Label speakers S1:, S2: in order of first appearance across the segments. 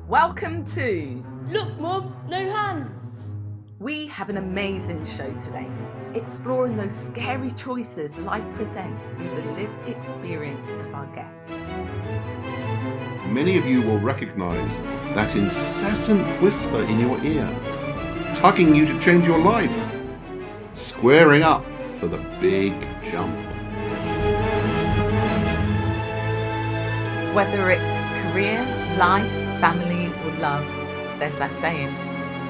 S1: Welcome to
S2: Look, Mum, no hands.
S1: We have an amazing show today, exploring those scary choices life presents through the lived experience of our guests.
S3: Many of you will recognize that incessant whisper in your ear, tugging you to change your life, squaring up for the big jump.
S1: Whether it's career, life, family or love, there's that saying,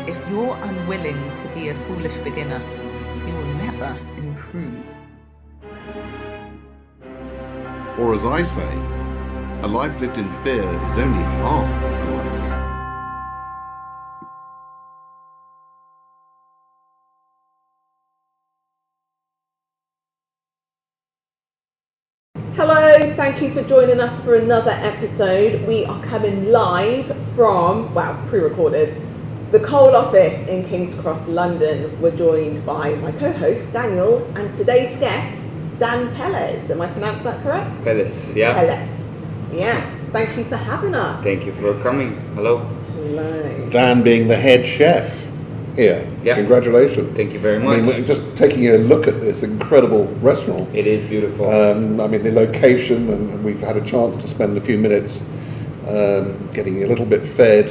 S1: if you're unwilling to be a foolish beginner, you will never improve.
S3: Or as I say, a life lived in fear is only half a life.
S4: Hello, thank you for joining us for another episode. We are coming live from, pre-recorded, the Cole office in King's Cross, London. We're joined by my co-host, Daniel, and today's guest, Dan Pelles. Am I pronouncing that correct?
S5: Pelles, yeah.
S4: Pelles. Yes, thank you for having us.
S5: Thank you for coming. Hello.
S4: Hello.
S3: Dan being the head chef here.
S5: Yeah.
S3: Congratulations.
S5: Thank you very much.
S3: I mean, just taking a look at this incredible restaurant.
S5: It is beautiful.
S3: I mean, the location, and we've had a chance to spend a few minutes getting a little bit fed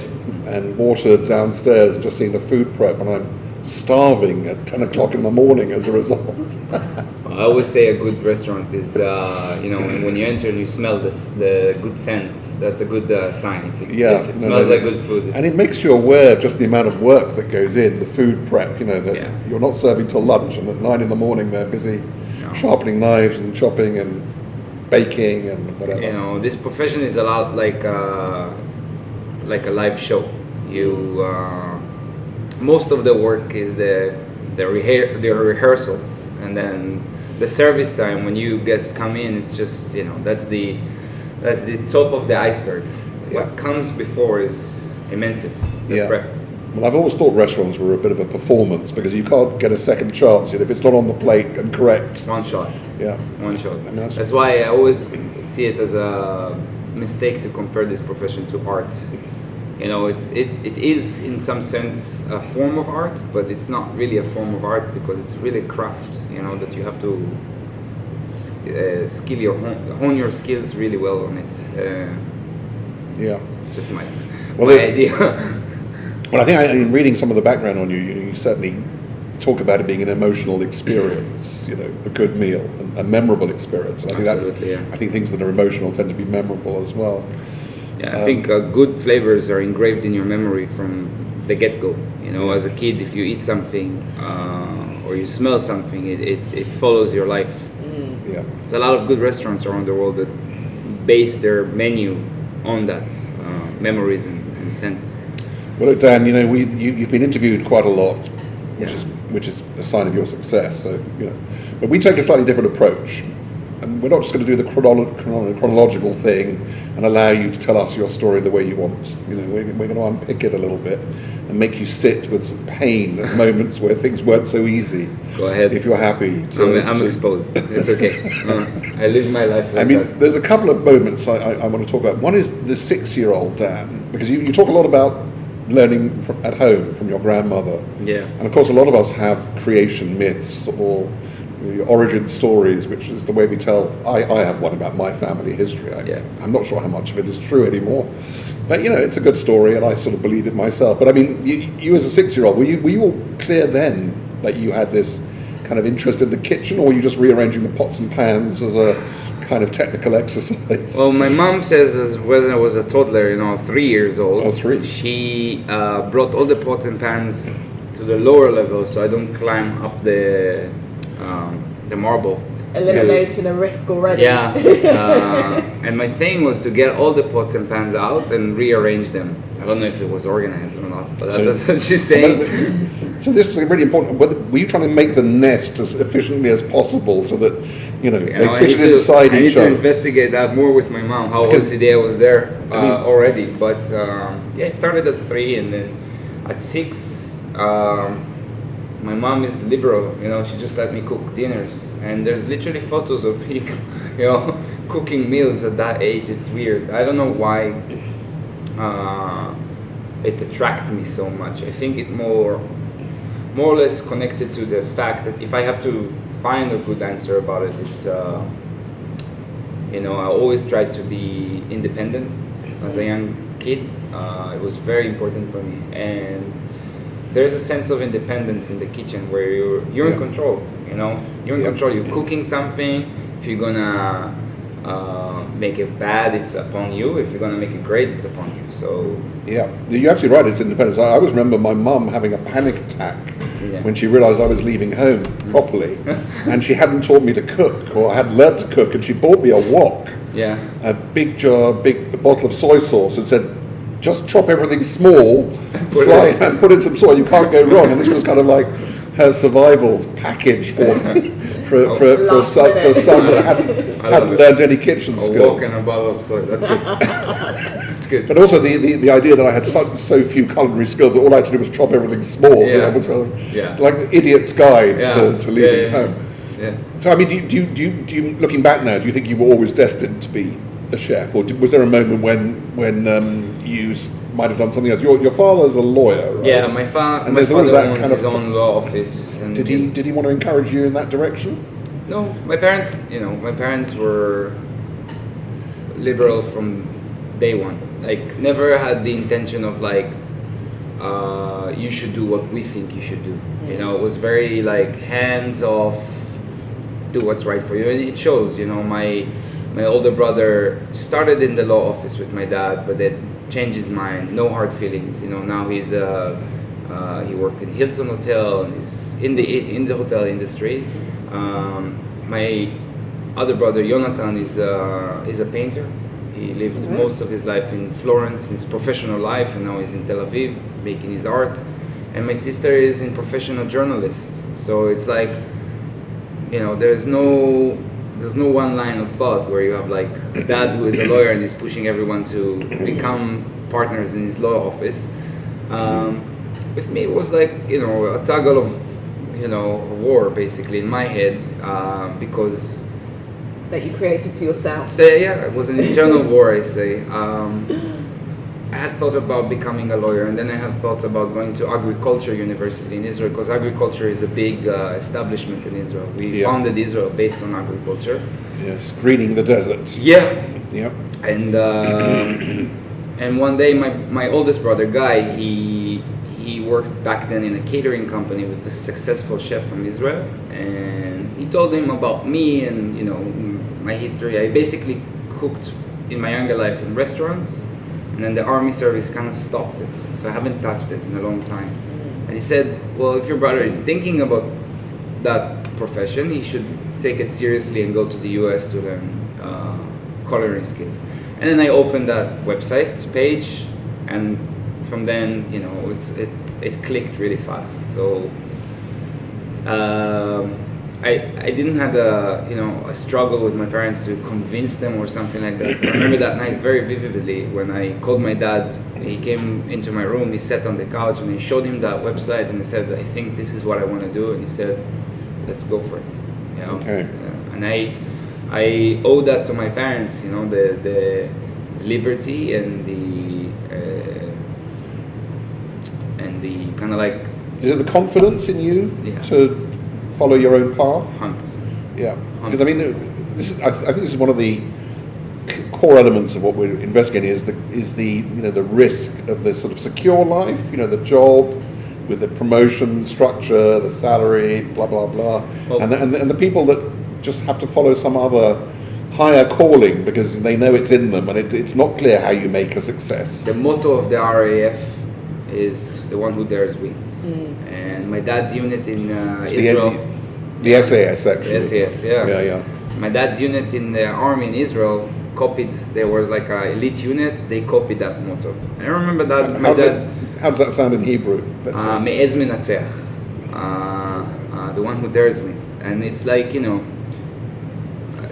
S3: and water downstairs, just seeing the food prep, and I'm starving at 10 o'clock in the morning as a result.
S5: I always say a good restaurant is, when you enter and you smell the good scents, that's a good sign. If it smells like good food.
S3: And it makes you aware of just the amount of work that goes in, the food prep, that you're not serving till lunch, and at 9 in the morning they're busy sharpening knives and chopping and baking and whatever.
S5: This profession is a lot like a live show. Most of the work is the rehearsals, and then the service time when you guests come in. It's just that's the top of the iceberg. What comes before is immense. The prep.
S3: Well, I've always thought restaurants were a bit of a performance because you can't get a second chance if it's not on the plate and correct.
S5: One shot.
S3: Yeah.
S5: One shot.
S3: I mean,
S5: that's why I always see it as a mistake to compare this profession to art. It is in some sense a form of art, but it's not really a form of art because it's really craft. That you have to hone your skills really well on it. It's just my idea.
S3: Well, I think in reading some of the background on you, you certainly talk about it being an emotional experience. A good meal, a memorable experience. And I think I think things that are emotional tend to be memorable as well.
S5: Yeah, I think good flavors are engraved in your memory from the get-go. As a kid, if you eat something or you smell something, it follows your life.
S3: Yeah,
S5: there's a lot of good restaurants around the world that base their menu on that memories and scents.
S3: Well, Dan, you've been interviewed quite a lot, which is a sign of your success. So but we take a slightly different approach. And we're not just going to do the chronological thing and allow you to tell us your story the way you want. We're going to unpick it a little bit and make you sit with some pain at moments where things weren't so easy.
S5: Go ahead.
S3: If you're happy.
S5: I'm exposed. It's okay. I live my life like that.
S3: There's a couple of moments I want to talk about. One is the 6-year-old Dan, because you talk a lot about learning at home from your grandmother.
S5: Yeah.
S3: And of course, a lot of us have creation myths or origin stories, which is the way we tell. I have one about my family history. I'm not sure how much of it is true anymore, but it's a good story, and I sort of believe it myself. But I mean, you as a 6-year-old, were you all clear then that you had this kind of interest in the kitchen, or were you just rearranging the pots and pans as a kind of technical exercise?
S5: Well, my mom says when I was a toddler, 3 years old,
S3: 3.
S5: She brought all the pots and pans to the lower level, so I don't climb up the marble.
S4: Eliminating a risk already.
S5: Yeah. And my thing was to get all the pots and pans out and rearrange them. I don't know if it was organized or not, but that's what she's saying.
S3: So this is really important. Were you trying to make the nest as efficiently as possible so that they fit inside each other?
S5: I need to investigate that more with my mom. How OCD I was there already, but it started at 3, and then at 6. My mom is liberal, she just let me cook dinners, and there's literally photos of me, cooking meals at that age. It's weird. I don't know why it attracted me so much. I think it more or less connected to the fact that if I have to find a good answer about it, it's I always tried to be independent as a young kid. It was very important for me, and there's a sense of independence in the kitchen where you're in control. You're in control. You're cooking something. If you're gonna make it bad, it's upon you. If you're gonna make it great, it's upon you. So
S3: yeah, you're absolutely right. It's independence. I always remember my mum having a panic attack when she realised I was leaving home properly, and she hadn't taught me to cook, or I hadn't learned to cook, and she bought me a wok, a big bottle of soy sauce, and said, "Just chop everything small, and put in some soy. You can't go wrong." And this was kind of like her survival package for a son that hadn't learned any kitchen skills.
S5: A wok and a bottle of soy. That's good. That's good.
S3: But also the idea that I had so few culinary skills that all I had to do was chop everything small. It was like an idiot's guide to leaving home.
S5: Yeah.
S3: So I mean, do you looking back now, do you think you were always destined to be a chef, or was there a moment when you might have done something else? Your father's a lawyer, right?
S5: Yeah, my father owns his own law office. And
S3: did he want to encourage you in that direction?
S5: No, my parents were liberal from day one. Like, never had the intention of like, you should do what we think you should do. It was very like hands off, do what's right for you, and it shows. My older brother started in the law office with my dad, but then changed his mind. No hard feelings. Now he's he worked in Hilton Hotel and he's in the hotel industry. My other brother Jonathan is a painter. He lived most of his life in Florence, his professional life, and now he's in Tel Aviv making his art. And my sister is in professional journalist. So it's like, there's no one line of thought where you have like a dad who is a lawyer and is pushing everyone to become partners in his law office. With me, it was like, a toggle of, a war basically in my head, because
S4: that you created for yourself.
S5: It was an internal war, I say. I had thought about becoming a lawyer, and then I had thoughts about going to agriculture university in Israel, because agriculture is a big establishment in Israel. We founded Israel based on agriculture.
S3: Yes, greening the desert.
S5: Yeah.
S3: Yep.
S5: And one day my oldest brother Guy, he worked back then in a catering company with a successful chef from Israel, and he told him about me and my history. I basically cooked in my younger life in restaurants, and then the army service kind of stopped it, so I haven't touched it in a long time. And he said, well, if your brother is thinking about that profession, he should take it seriously and go to the US to learn culinary skills. And then I opened that website page, and from then, it clicked really fast. So I didn't have a struggle with my parents to convince them or something like that. I remember that night very vividly when I called my dad. He came into my room, he sat on the couch, and I showed him that website, and I said, I think this is what I want to do. And he said, let's go for it.
S3: Okay.
S5: And I owe that to my parents, the liberty and the kind of like...
S3: Is it the confidence in you to follow your own path?
S5: 100%.
S3: Yeah, because I mean, I think this is one of the core elements of what we're investigating is the risk of this sort of secure life, the job with the promotion structure, the salary, blah blah blah, and the people that just have to follow some other higher calling because they know it's in them, and it's not clear how you make a success.
S5: The motto of the RAF is the one who dares wins. And my dad's unit in Israel,
S3: the SAS actually.
S5: The SAS, yeah. My dad's unit in the army in Israel copied. There was like a elite unit. They copied that motto. I remember that.
S3: How does that sound in Hebrew?
S5: Me'ez menatzeach, the one who dares wins. And it's like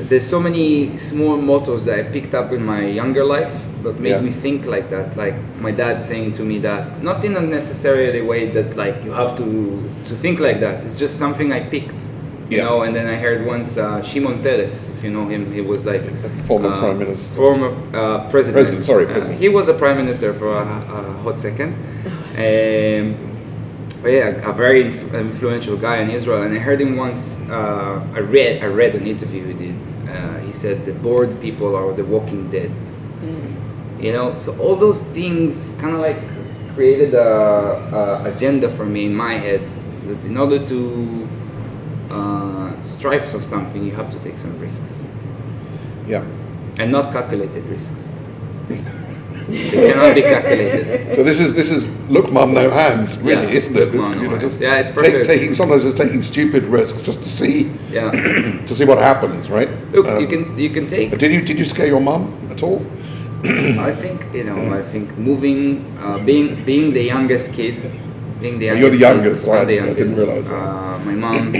S5: there's so many small mottos that I picked up in my younger life that made me think like that. Like my dad saying to me that, not in a necessarily way that like you have to think like that. It's just something I picked.
S3: Yeah.
S5: And then I heard once Shimon Pelles, if you know him, he was like
S3: Former prime minister.
S5: former president.
S3: President.
S5: He was a prime minister for a hot second. But yeah, a very influential guy in Israel. And I heard him once. I read an interview he did. He said the bored people are the walking dead. So all those things kind of like created a agenda for me in my head that in order to strive for something, you have to take some risks.
S3: Yeah.
S5: And not calculated risks. They cannot be calculated.
S3: So this is look, mum, no hands, really, isn't it? This,
S5: Mum, no hands.
S3: just
S5: Yeah, it's perfect.
S3: sometimes it's taking stupid risks just to see
S5: Yeah.
S3: to see what happens, right?
S5: Look, you can take.
S3: Did you scare your mum at all?
S5: I think moving, being the youngest kid,
S3: You're the youngest, right?
S5: I'm the
S3: I
S5: youngest.
S3: didn't realize that.
S5: My mom,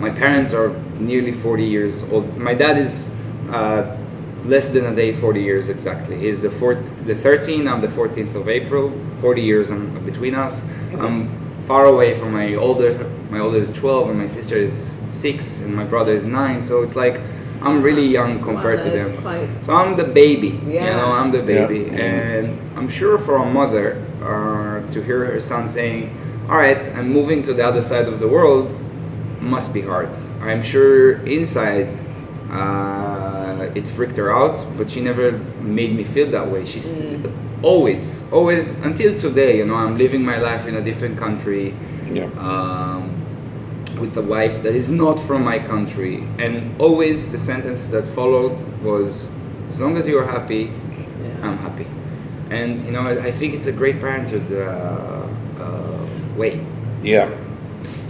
S5: my parents are nearly 40 years old. My dad is less than a day 40 years exactly. He's the 13th. I'm the 14th of April. 40 years between us. I'm far away from my older. My older is 12, and my sister is 6, and my brother is 9. So it's like I'm really young compared to them. So I'm the baby.
S4: Yeah.
S5: I'm the baby,
S3: Yeah.
S5: and I'm sure for a mother to hear her son saying, "All right, I'm moving to the other side of the world," must be hard. I'm sure inside it freaked her out, but she never made me feel that way. She's always until today. I'm living my life in a different country. With a wife that is not from my country, and always the sentence that followed was, as long as you're happy, I'm happy. And I think it's a great parenthood way.
S3: Yeah.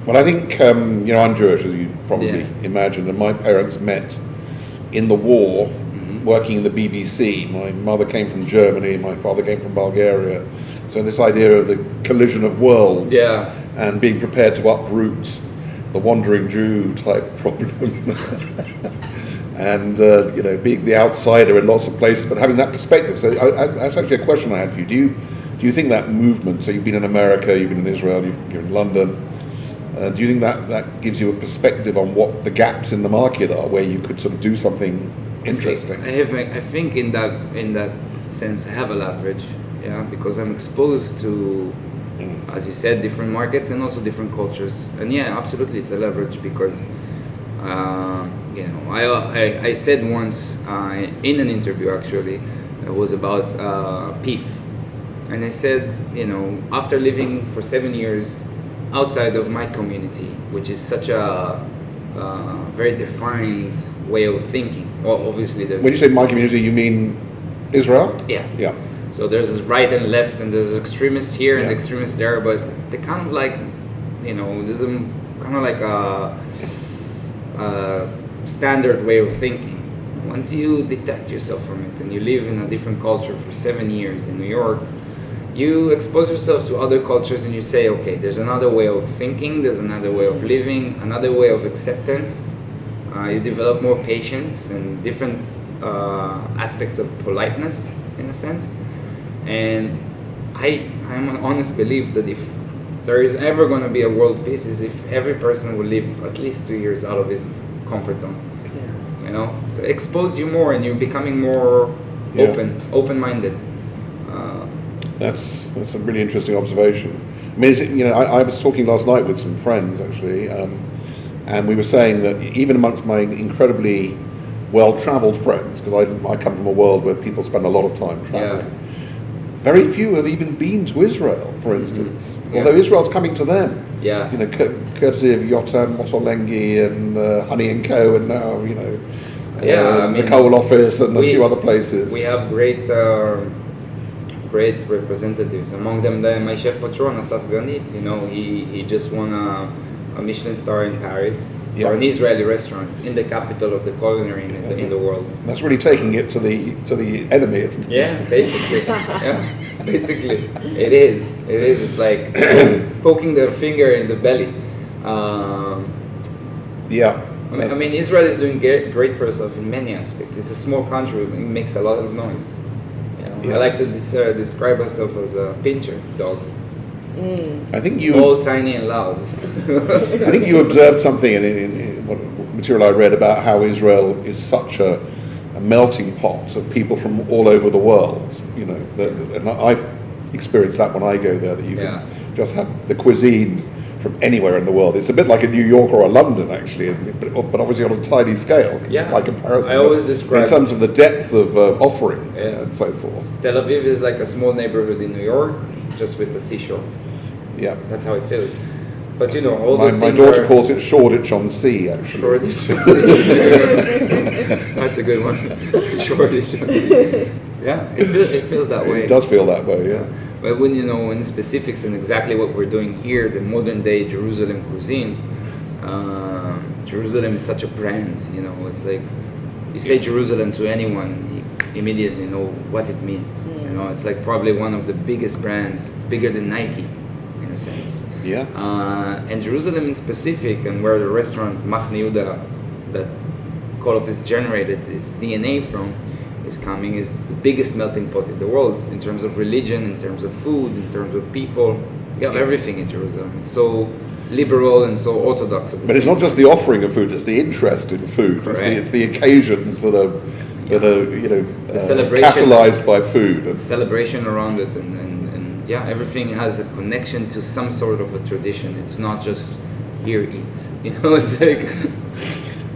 S3: Well, I think I'm Jewish, as you probably imagine, and my parents met in the war, working in the BBC. My mother came from Germany, my father came from Bulgaria. So this idea of the collision of worlds, and being prepared to uproot the wandering Jew type problem, and being the outsider in lots of places, but having that perspective. So that's actually a question I had for you. Do you think that movement? So you've been in America, you've been in Israel, you're in London. Do you think that gives you a perspective on what the gaps in the market are, where you could sort of do something interesting?
S5: I think in that sense I have a leverage, because I'm exposed to, as you said, different markets and also different cultures. And absolutely, it's a leverage because, I said once in an interview actually, it was about peace, and I said, after living for 7 years outside of my community, which is such a very defined way of thinking. Well, obviously,
S3: when you say my community, you mean Israel?
S5: Yeah.
S3: Yeah.
S5: So there's right and left, and there's extremists here and extremists there, but they kind of like, there's a kind of like a standard way of thinking. Once you detach yourself from it and you live in a different culture for 7 years in New York, you expose yourself to other cultures and you say, okay, there's another way of thinking, there's another way of living, another way of acceptance. You develop more patience and different aspects of politeness, in a sense. And I'm an honest belief that if there is ever going to be a world peace, is if every person will live at least 2 years out of his comfort zone. Expose you more and you're becoming more open-minded.
S3: That's a really interesting observation. I mean, I was talking last night with some friends actually, and we were saying that even amongst my incredibly well-travelled friends, because I come from a world where people spend a lot of time travelling, very few have even been to Israel, for instance. Although Israel's coming to them. Courtesy of Yotam Motolengi and Honey and Co. and now the Coal Office and a few other places.
S5: We have great representatives. Among them, my chef patron, Asaf Ganit. He just won a Michelin star in Paris for an Israeli restaurant in the capital of the culinary in the world.
S3: That's really taking it to the enemy, isn't it?
S5: Yeah, basically. Basically, it is. It's like poking their finger in the belly. I mean, Israel is doing great for itself in many aspects. It's a small country. It makes a lot of noise. I like to describe myself as a pincher dog.
S3: I think you
S5: Small, tiny, and loud.
S3: I think you observed something in what material I read about how Israel is such a melting pot of people from all over the world. You know, and I've experienced that when I go there. That you can just have the cuisine from anywhere in the world. It's a bit like a New York or a London, actually, but obviously on a tiny scale by comparison.
S5: I always describe
S3: in terms of the depth of offering and so forth.
S5: Tel Aviv is like a small neighborhood in New York, just with a seashore.
S3: Yeah,
S5: that's how it feels. But you know, all those
S3: my
S5: things
S3: daughter calls it Shoreditch on Sea, actually.
S5: Shoreditch on Sea. That's a good one. Shoreditch on Sea. Yeah, it feels that way.
S3: It does feel that way, yeah.
S5: But when you know in specifics and exactly what we're doing here, the modern day Jerusalem cuisine, Jerusalem is such a brand. You know, it's like you say Jerusalem to anyone, and he immediately know what it means. You know, it's like probably one of the biggest brands. It's bigger than Nike, in a sense.
S3: Yeah.
S5: And Jerusalem in specific, and where the restaurant Machne Yehuda that Koloff is generated its DNA from, is coming, is the biggest melting pot in the world in terms of religion, in terms of food, in terms of people. You have everything in Jerusalem. It's so liberal and so orthodox.
S3: But it's not just the offering of food; it's the interest in food. It's the occasions that are you know catalyzed by food.
S5: The celebration around it, and everything has a connection to some sort of a tradition. It's not just here eat. You know, it's like.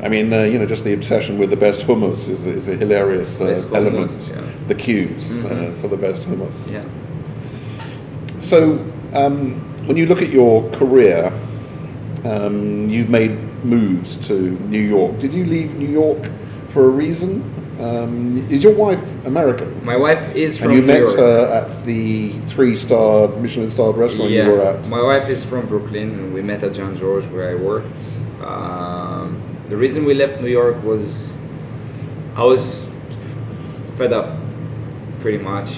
S3: I mean, you know, just the obsession with the best hummus is a hilarious element.
S5: Hummus,
S3: The queues for the best hummus.
S5: Yeah.
S3: So, when you look at your career, you've made moves to New York. Did you leave New York for a reason? Is your wife American?
S5: My wife is from
S3: New York. And you
S5: met
S3: her at the 3-star Michelin-starred restaurant you were at?
S5: My wife is from Brooklyn, and we met at John George where I worked. The reason we left New York was I was fed up, pretty much.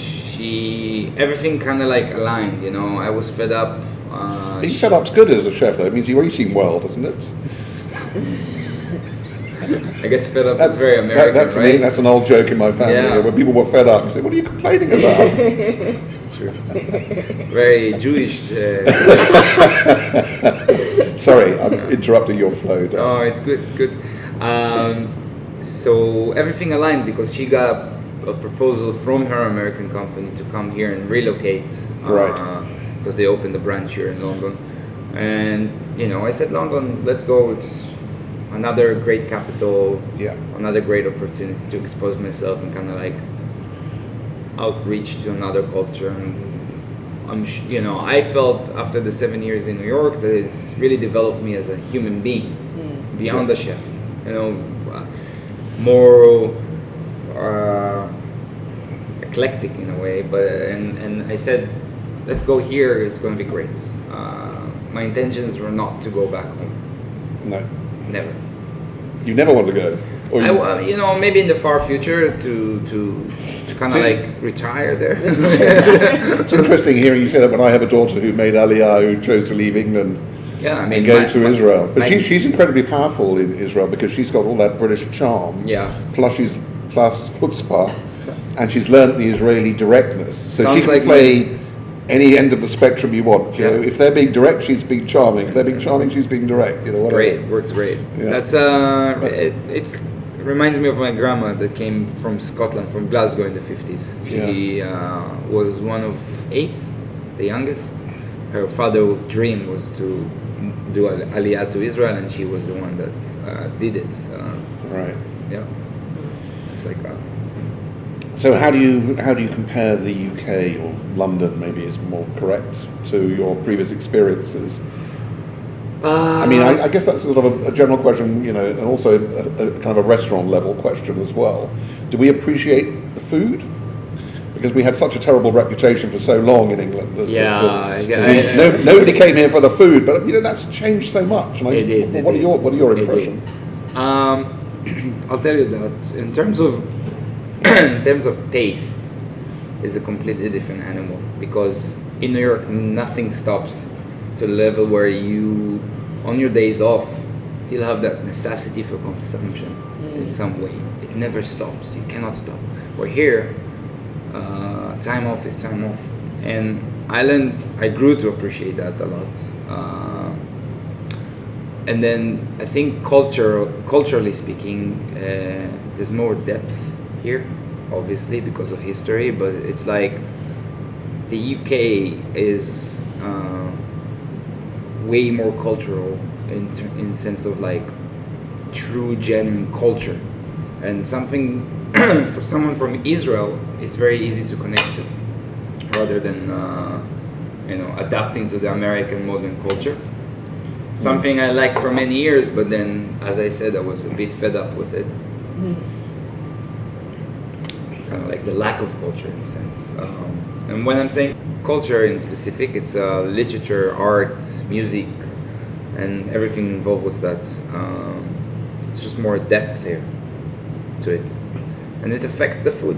S5: Everything kind of like aligned, you know. I was fed up.
S3: Being fed up's good as a chef, though. It means you're eating well, doesn't it?
S5: I guess fed up is very American, right?
S3: That's an old joke in my family.
S5: Yeah.
S3: When people were fed up, I say, "What are you complaining about?"
S5: It's true. Very Jewish.
S3: Sorry, I'm interrupting your flow. Dan.
S5: Oh, it's good. It's good. So everything aligned because she got a proposal from her American company to come here and relocate.
S3: Right.
S5: Because they opened a branch here in London, and you know, I said, London, let's go. It's another great capital.
S3: Yeah.
S5: Another great opportunity to expose myself and kind of like outreach to another culture. And you know, I felt after the 7 years in New York that it's really developed me as a human being beyond the chef. You know, more eclectic in a way. But and I said, let's go here. It's going to be great. My intentions were not to go back home.
S3: No.
S5: Never.
S3: You never want to go. Or
S5: you know, maybe in the far future to kind of like retire there.
S3: It's interesting hearing you say that when I have a daughter who made Aliyah, who chose to leave England and go to Israel. But she's incredibly powerful in Israel because she's got all that British charm.
S5: Yeah.
S3: Plus chutzpah, and she's learnt the Israeli directness. So she can
S5: like
S3: play any end of the spectrum you want. You know, if they're being direct, she's being charming. If they're being charming, she's being direct. You know,
S5: great. Works great.
S3: Yeah.
S5: That's it reminds me of my grandma that came from Scotland, from Glasgow in the 50s. She was one of 8, the youngest. Her father's dream was to do Aliyah to Israel, and she was the one that did it.
S3: Right.
S5: Yeah. It's like that.
S3: So how do you compare the UK or London, maybe is more correct, to your previous experiences? I mean, I guess that's sort of a general question, you know, and also a kind of a restaurant level question as well. Do we appreciate the food? Because we had such a terrible reputation for so long in England. Nobody came here for the food, but you know that's changed so much. And what are your impressions?
S5: I'll tell you that in terms of taste, is a completely different animal. Because in New York, nothing stops to the level where you, on your days off, still have that necessity for consumption in some way. It never stops. You cannot stop. Where here, time off is time off, And I grew to appreciate that a lot. And then I think culturally speaking, there's more depth here, obviously because of history. But it's like the UK is way more cultural in sense of like true genuine culture, and something for someone from Israel, it's very easy to connect to, rather than adapting to the American modern culture. Something I liked for many years, but then, as I said, I was a bit fed up with it. Kind of like the lack of culture in a sense. And when I'm saying culture in specific, it's literature, art, music, and everything involved with that. It's just more depth here to it. And it affects the food,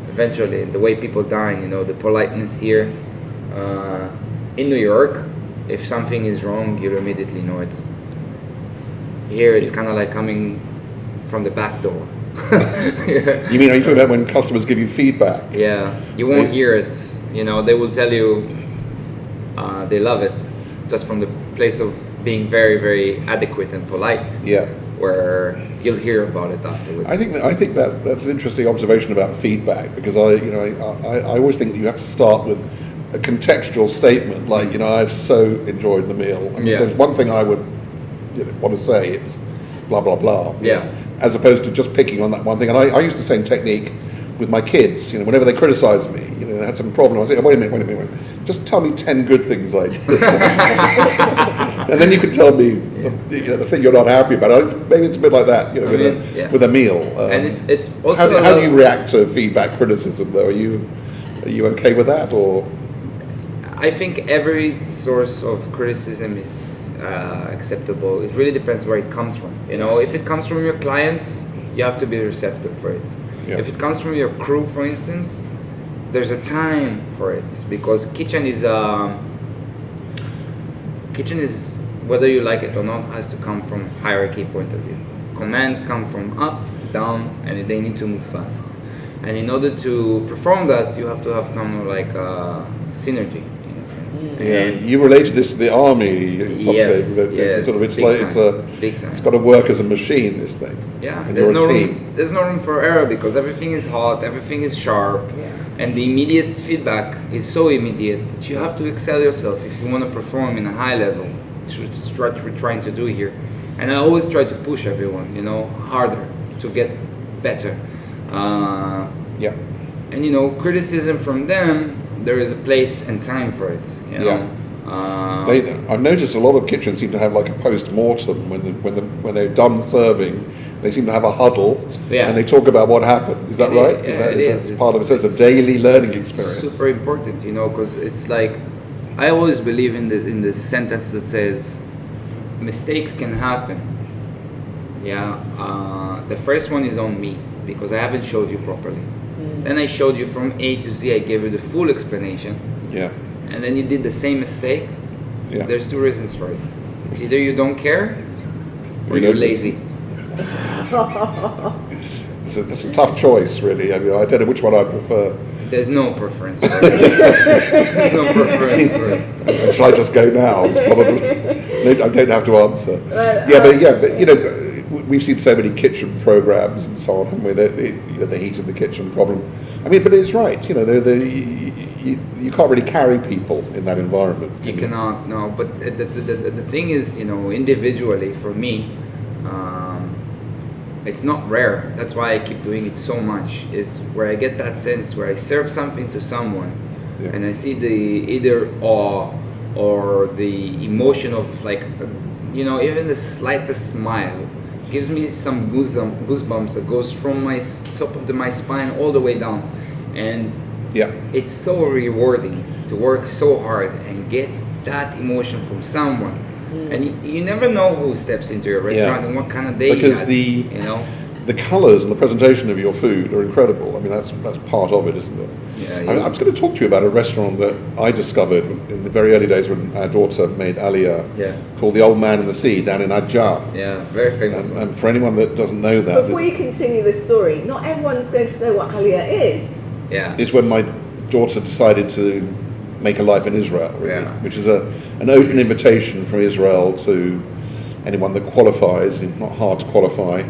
S5: eventually, the way people dine, the politeness here. In New York, if something is wrong, you'll immediately know it. Here, it's kind of like coming from the back door.
S3: Yeah. You mean, are you talking about when customers give you feedback?
S5: Yeah, you won't hear it. They will tell you they love it, just from the place of being very, very adequate and polite.
S3: Yeah.
S5: Where you'll hear about it afterwards.
S3: I think that's an interesting observation about feedback, because I always think that you have to start with a contextual statement, like I've so enjoyed the meal. I mean, if there's one thing I would want to say, it's blah blah blah.
S5: Yeah.
S3: As opposed to just picking on that one thing. And I use the same technique with my kids. Whenever they criticize me, they had some problem, I say, wait a minute. Just tell me 10 good things I did. And then you can tell me the thing you're not happy about. Maybe it's a bit like that, with a meal.
S5: And it's also
S3: how do you react to feedback, criticism, though? Are you okay with that, or?
S5: I think every source of criticism is acceptable. It really depends where it comes from. If it comes from your client, you have to be receptive for it. Yeah. If it comes from your crew, for instance, there's a time for it, because kitchen is whether you like it or not, has to come from hierarchy point of view. Commands come from up, down, and they need to move fast. And in order to perform that, you have to have kind of like synergy.
S3: Yeah, you related this to the army.
S5: Yes.
S3: It's got to work as a machine. This thing.
S5: Yeah,
S3: and
S5: there's no room for error, because everything is hot, everything is sharp, and the immediate feedback is so immediate that you have to excel yourself if you want to perform in a high level. It's what we're trying to do here, and I always try to push everyone, harder to get better. And criticism from them, there is a place and time for it.
S3: I've noticed a lot of kitchens seem to have like a post-mortem when they're done serving. They seem to have a huddle, and they talk about what happened. Is that right?
S5: It is.
S3: That's part of it. So it's a daily learning experience.
S5: Super important, because it's like, I always believe in the sentence that says, mistakes can happen. The first one is on me, because I haven't showed you properly. Then I showed you from A to Z. I gave you the full explanation. Yeah. And then you did the same mistake. Yeah. There's two reasons for it. It's either you don't care, or you're lazy.
S3: It's a tough choice, really. I mean, I don't know which one I prefer.
S5: There's no preference for it. There's no preference for it.
S3: Shall I just go now? Probably. I don't have to answer. But we've seen so many kitchen programs and so on, with the heat in the kitchen problem. I mean, but it's right. You can't really carry people in that environment.
S5: You cannot. No, but the thing is, individually for me, it's not rare. That's why I keep doing it so much. Is where I get that sense where I serve something to someone, and I see the either awe or the emotion of like, even the slightest smile gives me some goosebumps that goes from my top of my spine all the way down, and it's so rewarding to work so hard and get that emotion from someone. And you never know who steps into your restaurant and what kind of day
S3: because
S5: you had,
S3: the colours and the presentation of your food are incredible. I mean, that's part of it, isn't it? I was going to talk to you about a restaurant that I discovered in the very early days when our daughter made Aliyah, called The Old Man in the Sea down in Ajah.
S5: Yeah, very famous.
S3: And for anyone that doesn't know that...
S4: Before you continue this story, not everyone's going to know what Aliyah is.
S3: It's when my daughter decided to make a life in Israel, really,
S5: Yeah.
S3: which is an open invitation from Israel to anyone that qualifies, not hard to qualify,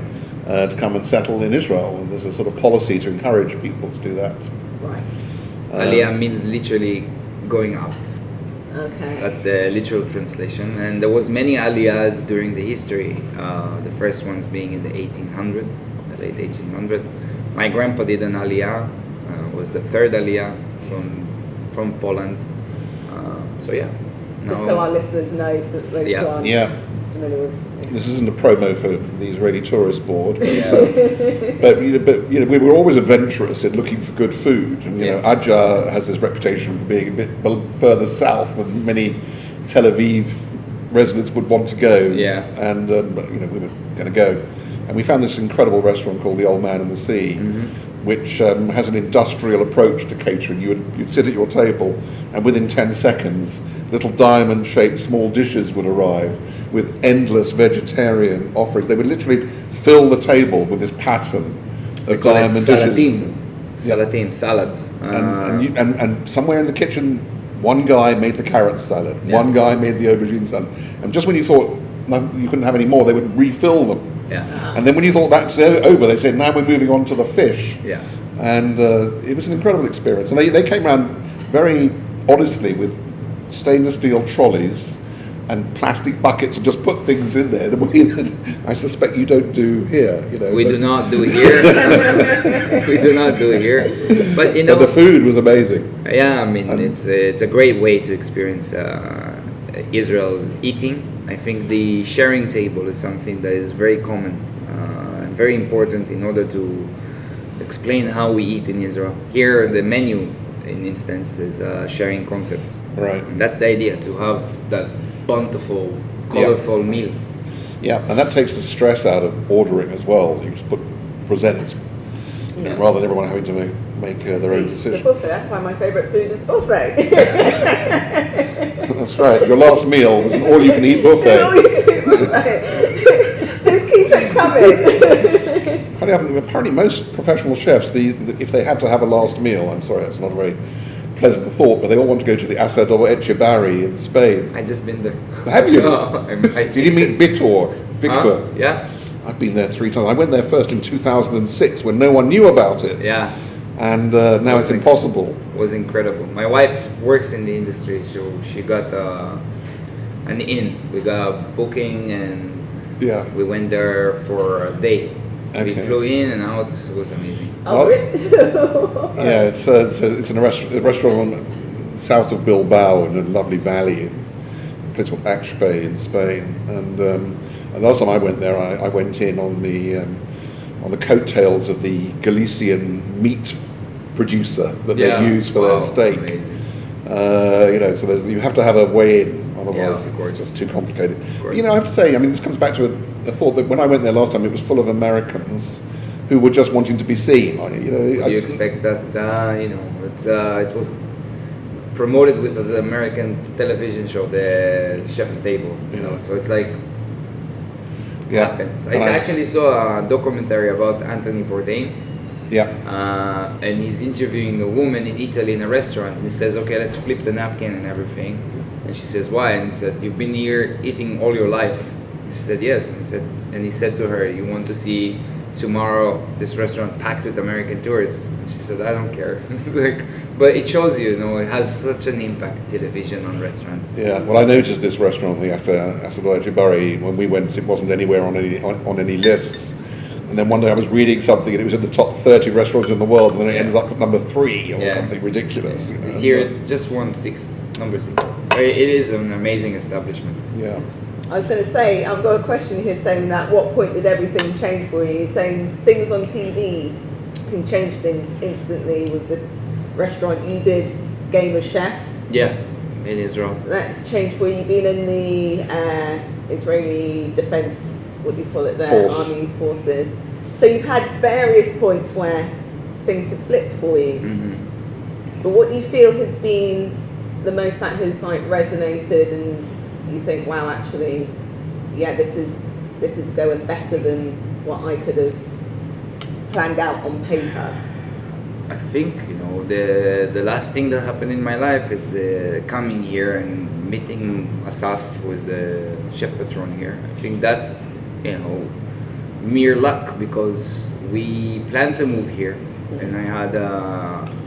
S3: to come and settle in Israel. And there's a sort of policy to encourage people to do that.
S4: Right.
S5: Aliyah means literally going up.
S4: Okay.
S5: That's the literal translation. And there was many aliyahs during the history. The first ones being in the 1800s, the late 1800s. My grandpa did an aliyah. Was the third aliyah from Poland. So yeah.
S4: Just so our listeners know that those
S5: Yeah.
S4: who aren't
S3: Yeah.
S4: familiar with.
S3: This isn't a promo for the Israeli Tourist Board, but,
S5: Yeah.
S3: but we were always adventurous in looking for good food. And you know, Ajah has this reputation for being a bit further south than many Tel Aviv residents would want to go.
S5: Yeah.
S3: And but we were going to go, and we found this incredible restaurant called the Old Man and the Sea, which has an industrial approach to catering. You'd sit at your table, and within 10 seconds, little diamond-shaped small dishes would arrive with endless vegetarian offerings. They would literally fill the table with this pattern of diamond dishes.
S5: Salatim, salads.
S3: And somewhere in the kitchen, one guy made the carrot salad, one guy made the aubergine salad. And just when you thought you couldn't have any more, they would refill them.
S5: Yeah.
S3: And then when you thought that's over, they said, now we're moving on to the fish.
S5: Yeah.
S3: And it was an incredible experience. And they came around very honestly with stainless steel trolleys and plastic buckets and just put things in there the way that I suspect you don't do here.
S5: We do not do it here. We do not do it here. But
S3: But the food was amazing.
S5: Yeah, I mean, it's a great way to experience Israel eating. I think the sharing table is something that is very common and very important in order to explain how we eat in Israel. Here, the menu, in instance, is a sharing concept.
S3: Right.
S5: And that's the idea, to have that bountiful, colorful meal.
S3: Yeah, and that takes the stress out of ordering as well. You just present, rather than everyone having to make their own
S4: The
S3: decision.
S4: buffet. That's why my favourite food is buffet.
S3: That's right. Your last meal was an all-you-can-eat buffet.
S4: Just keep it coming.
S3: Funny, apparently most professional chefs, if they had to have a last meal, I'm sorry, that's not a very pleasant thought, but they all want to go to the Asador Etxebarri in Spain.
S5: I just been there.
S3: Have you?
S5: I
S3: Did you meet Victor?
S5: Yeah.
S3: I've been there 3 times. I went there first in 2006 when no one knew about it.
S5: Yeah.
S3: And now it's impossible.
S5: Was incredible. My wife works in the industry, so she got an inn. We got a booking and we went there for a day. We flew in and out. It was amazing.
S4: Oh, really?
S3: Yeah, it's in a restaurant south of Bilbao in a lovely valley, in a place called Axpe in Spain. And the last time I went there, I went in on the coattails of the Galician meat producer that they use for their steak. So you have to have a way in, otherwise it's just too complicated. But, I have to say, this comes back to a thought that when I went there last time, it was full of Americans who were just wanting to be seen.
S5: You expect that, it was promoted with the American television show, the Chef's Table, so it's like, happens. I actually saw a documentary about Anthony Bourdain. And he's interviewing a woman in Italy in a restaurant, and he says, okay, let's flip the napkin and everything. And she says, why? And he said, you've been here eating all your life. She said, yes. And he said to her, you want to see tomorrow this restaurant packed with American tourists? And she said, I don't care. But it shows you, it has such an impact, television on restaurants.
S3: Yeah, well, I noticed this restaurant, the Asador Etxebarri, when we went, it wasn't anywhere on any lists. And then one day I was reading something and it was in the top 30 restaurants in the world, and then it ends up at number 3 or something ridiculous.
S5: This year just won number 6. So it is an amazing establishment.
S3: Yeah.
S4: I was going to say, I've got a question here saying that what point did everything change for you? You're saying things on TV can change things instantly with this restaurant. You did Game of Chefs.
S5: Yeah, in Israel.
S4: That changed for you, being in the Israeli defense, what do you call it there? Army forces. So you've had various points where things have flipped for you. But what do you feel has been the most that has resonated, and you think, wow, actually, this is going better than what I could have planned out on paper?
S5: I think the last thing that happened in my life is coming here and meeting Asaf, who is the chef patron here. I think that's mere luck, because we planned to move here, and I had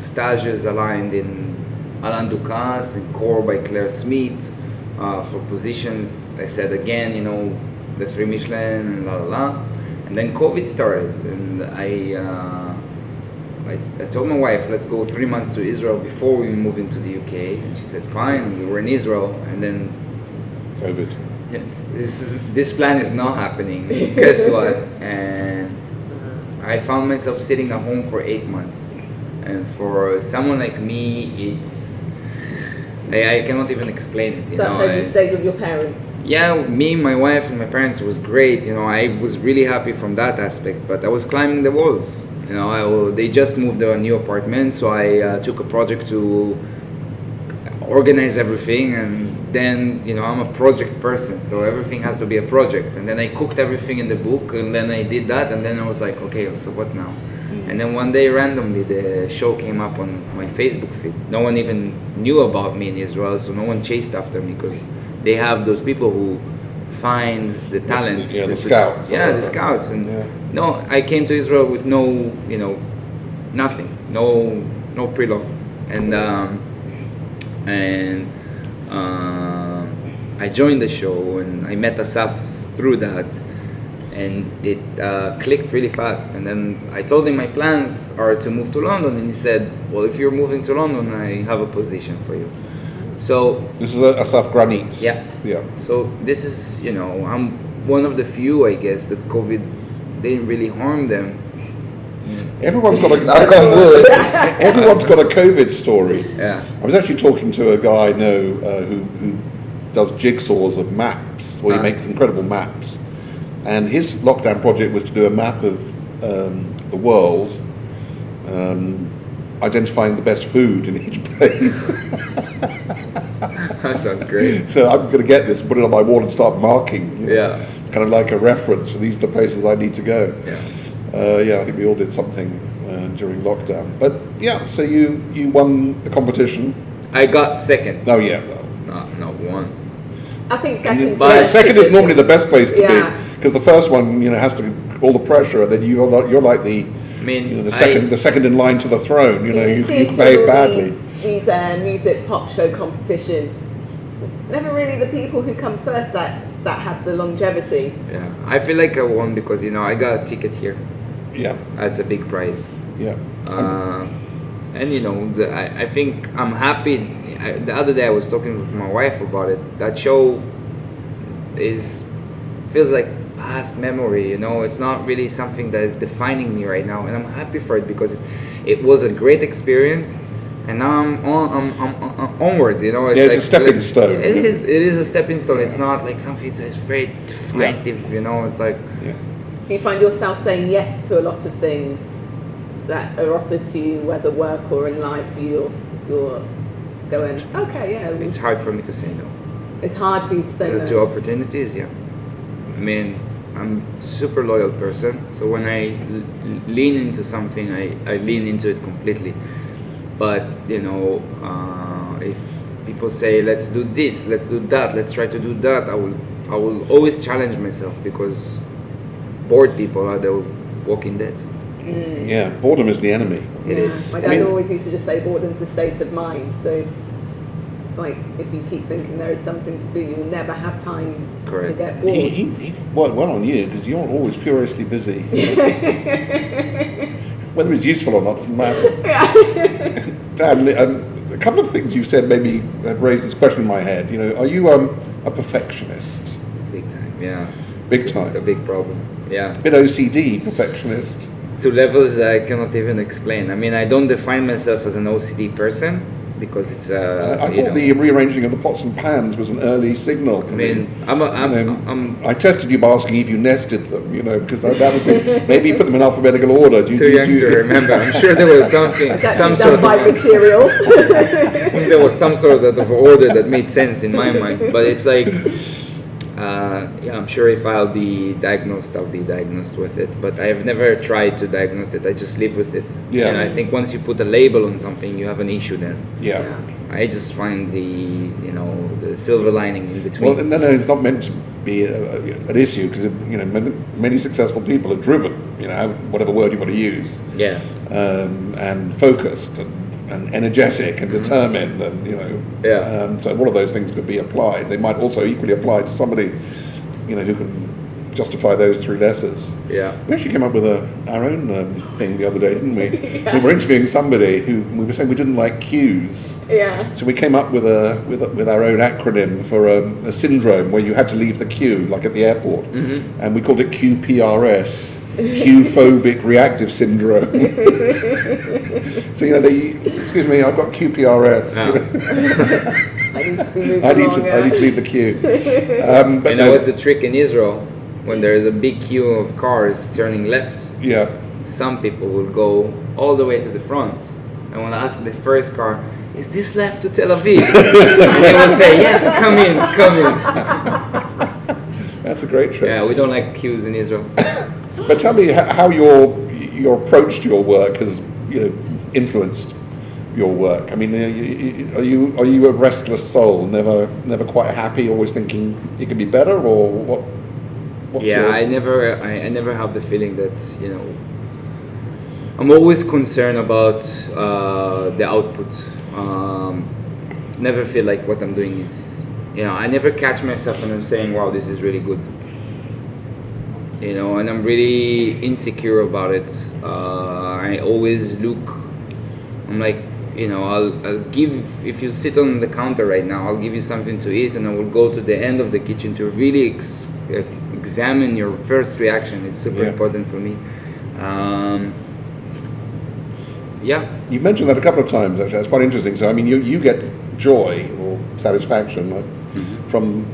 S5: stages aligned in Alain Ducasse and Core by Claire Smith for positions. I said again, the 3 Michelin and la. And then COVID started, and I told my wife, let's go 3 months to Israel before we move into the UK, and she said fine. We were in Israel, and then
S3: COVID.
S5: This plan is not happening. Guess what? And I found myself sitting at home for 8 months, and for someone like me, I cannot even explain it.
S4: So have you stayed with your parents?
S5: Yeah, me, my wife, and my parents was great. I was really happy from that aspect, but I was climbing the walls. They just moved to a new apartment, so I took a project to organize everything, and then I'm a project person, so everything has to be a project. And then I cooked everything in the book, and then I did that, and then I was like, okay, so what now? And then one day randomly the show came up on my Facebook feed. No one even knew about me in Israel, so no one chased after me, because they have those people who find the talents.
S3: Yeah, the scouts.
S5: Yeah, the scouts. And no, I came to Israel with no, nothing, no pre-law, and I joined the show, and I met Asaf through that, and it clicked really fast. And then I told him my plans are to move to London, and he said, well, if you're moving to London, I have a position for you. So
S3: this is Asaf Granit.
S5: Yeah. So this is, I'm one of the few, I guess, that COVID didn't really harm them.
S3: Everyone's got a everyone's got a COVID story.
S5: Yeah.
S3: I was actually talking to a guy I know who does jigsaws of maps. Well, he makes incredible maps, and his lockdown project was to do a map of the world, identifying the best food in each place.
S5: That sounds great.
S3: So I'm going to get this, put it on my wall, and start marking.
S5: Yeah.
S3: It's kind of like a reference. So these are the places I need to go.
S5: Yeah.
S3: I think we all did something during lockdown. But yeah, so you won the competition.
S5: I got second.
S3: Oh yeah, well,
S5: not one.
S4: I think second.
S3: Second is normally the best place to
S4: Yeah.
S3: be, because the first one, has to all the pressure, and then you're like the the second in line to the throne. You behave badly.
S4: These music pop show competitions. It's never really the people who come first that have the longevity.
S5: Yeah, I feel like I won because I got a ticket here.
S3: Yeah,
S5: that's a big prize.
S3: Yeah,
S5: and I think I'm happy. The other day I was talking with my wife about it. That show feels like past memory. It's not really something that is defining me right now, and I'm happy for it because it was a great experience. And now I'm onwards,
S3: It's a stepping stone.
S5: It is a stepping stone. It's not like something that's very definitive, It's like.
S3: Yeah.
S4: Do you find yourself saying yes to a lot of things that are offered to you, whether work or in life? You're going, okay, yeah.
S5: It's hard for me to say no.
S4: It's hard for you to say no.
S5: To opportunities, yeah. I mean, I'm a super loyal person, so when I lean into something, I lean into it completely. But if people say let's do this, let's do that, let's try to do that, I will always challenge myself, because bored people are the walking dead.
S3: Yeah, boredom is the enemy.
S4: It is. My dad always used to just say boredom's a state of mind. So, if you keep thinking there is something to do, you will never have time to get bored.
S3: He worked well on you, because you're always furiously busy. Whether it's useful or not doesn't matter. Dan, a couple of things you've said maybe have raised this question in my head. Are you a perfectionist?
S5: Big time, yeah.
S3: Big time.
S5: It's a big problem, yeah.
S3: Bit OCD perfectionist.
S5: To levels that I cannot even explain. I mean, I don't define myself as an OCD person, because it's
S3: I thought the rearranging of the pots and pans was an early signal.
S5: I mean,
S3: I tested you by asking if you nested them, because that would be, maybe you put them in alphabetical order.
S5: Too young to remember. I'm sure there was some sort of
S4: material.
S5: there was some sort of order that made sense in my mind. But it's like, Yeah, I'm sure if I'll be diagnosed, I'll be diagnosed with it. But I've never tried to diagnose it. I just live with it.
S3: Yeah.
S5: And I think once you put a label on something, you have an issue then.
S3: Yeah.
S5: I just find the silver lining in between.
S3: Well, no, it's not meant to be an issue because many successful people are driven, whatever word you want to use,
S5: Yeah.
S3: and focused and energetic and determined, and so all of those things could be applied. They might also equally apply to somebody, who can justify those three letters.
S5: Yeah.
S3: We actually came up with our own thing the other day, didn't we? We were interviewing somebody who we were saying we didn't like queues.
S4: Yeah.
S3: So we came up with our own acronym for a syndrome where you had to leave the queue, like at the airport, and we called it QPRS. Queue-phobic reactive syndrome. So excuse me, I've got QPRS. I need to leave the queue. But
S5: what's the trick in Israel? When there is a big queue of cars turning left,
S3: yeah,
S5: some people will go all the way to the front and will ask the first car, "Is this left to Tel Aviv?" And they will say, "Yes, come in."
S3: That's a great trick.
S5: Yeah, we don't like queues in Israel.
S3: But tell me how your approach to your work has influenced your work. I mean, are you a restless soul, never quite happy, always thinking it could be better, or what?
S5: I never have the feeling that I'm always concerned about the output. Never feel like what I'm doing is I never catch myself and I'm saying, wow, this is really good. And I'm really insecure about it. I always I'm like, I'll give, if you sit on the counter right now, I'll give you something to eat and I will go to the end of the kitchen to really examine your first reaction. It's super important for me.
S3: You mentioned that a couple of times, actually. That's quite interesting. So, I mean, you get joy or satisfaction from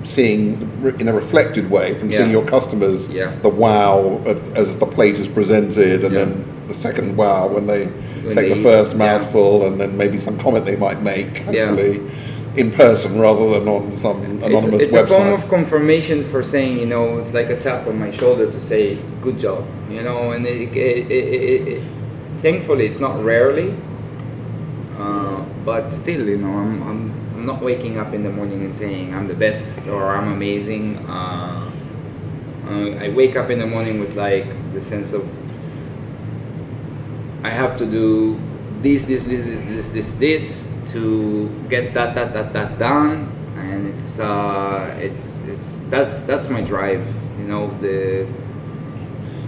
S3: seeing, in a reflected way, from seeing your customers, the wow as the plate is presented, and then the second wow when they take the first mouthful, and then maybe some comment they might make, hopefully in person rather than on some anonymous website.
S5: It's a form of confirmation for saying, it's like a tap on my shoulder to say, good job, and thankfully it's not rarely, but still, I'm not waking up in the morning and saying I'm the best or I'm amazing. I wake up in the morning with like the sense of I have to do this to get that done, and that's my drive.